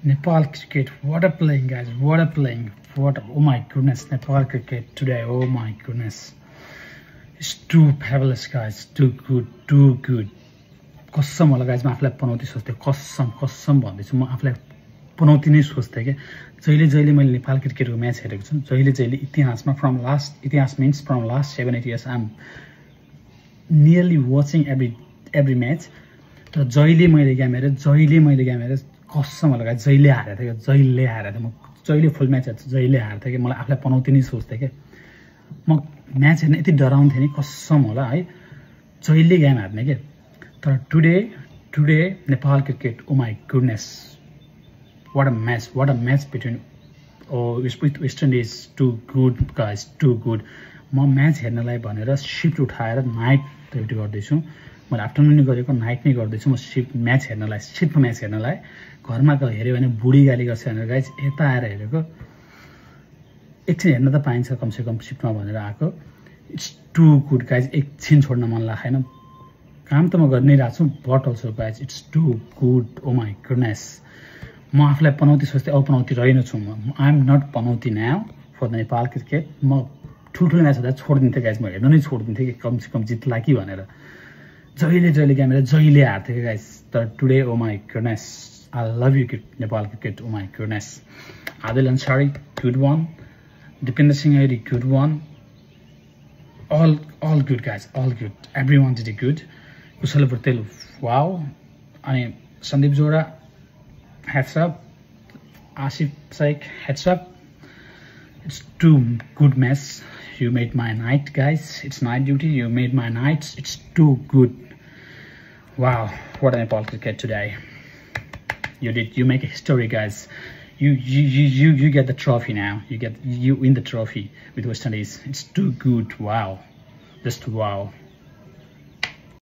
Nepal cricket, what a playing, guys, what a playing, oh my goodness, Nepal cricket today, oh my goodness, it's too fabulous, guys, too good. कसम होला guys, म आफूलाई पनौती सोच्थेँ, कसम भन्दैछु, म आफूलाई पनौती नै सोच्थेँ कि जहिले मैले नेपाल क्रिकेटको म्याच हेरेको छु, जहिले इतिहासमा इतिहास means from last 7-8 years I am nearly watching every match. तर जहिले मैले गेम हेरेँ कसम होला गाइज, जहिले हारेको थिएँ म, जहिले फुल म्याच हेर्छु जहिले हार्थेँ कि मलाई आफूलाई पनौती नै सोच्थेँ कि म म्याच हेर्न यति डराउँथेँ नि, कसम होला है, जहिले गेम हार्ने के। तर today Nepal cricket, oh my goodness, what a match between with West Indies, too good guys, too good। म म्याच हेर्नलाई भनेर शिफ्ट उठाएर नाइट ड्युटी गर्दैछु, मैले आफ्टरनुन नै गरेको, नाइट नै गर्दैछु म शिफ्टमा म्याच हेर्नलाई। घरमा हेऱ्यो भने बुढी गाली गर्छ भनेर गाइज यता आएर हेरेको, एकछिन हेर्न त पाइन्छ कमसेकम शिफ्टमा भनेर आएको। इट्स टू गुड गाइज, एकछिन छोड्न मन लागेन, काम त म गर्नै रहेको छु, but also guys it's too good, oh my goodness. म आफूलाई पनौती सोच्थेँ, पनौती रहेनछु म, आई एम नट पनौती now for the Nepal cricket. म ठुल्ठुलो म्याच हुँदा छोडिदिन्थेँ गाइज, म हेर्न नै छोडिदिन्थेँ कि कमसेकम जित्ला कि भनेर, जहिले गेम हेरेर जहिले हार्थेँ कि गाइज। तर today, oh my goodness, I love you Nepal cricket, oh my goodness. Adil Ansari, good one, Dipendra Singh Airee, good one, all good guys, all good, everyone did it good। Kushal Bhurtel, wow, अनि सन्दीप जोरा, heads up, Asif Sheikh, heads up। It's too good match, you made my night guys, it's night duty, you made my nights, it's too good। Wow, what an Nepal cricket today, you make a history guys, you get the trophy now, you win the trophy with West Indies, it's too good, wow, just wow।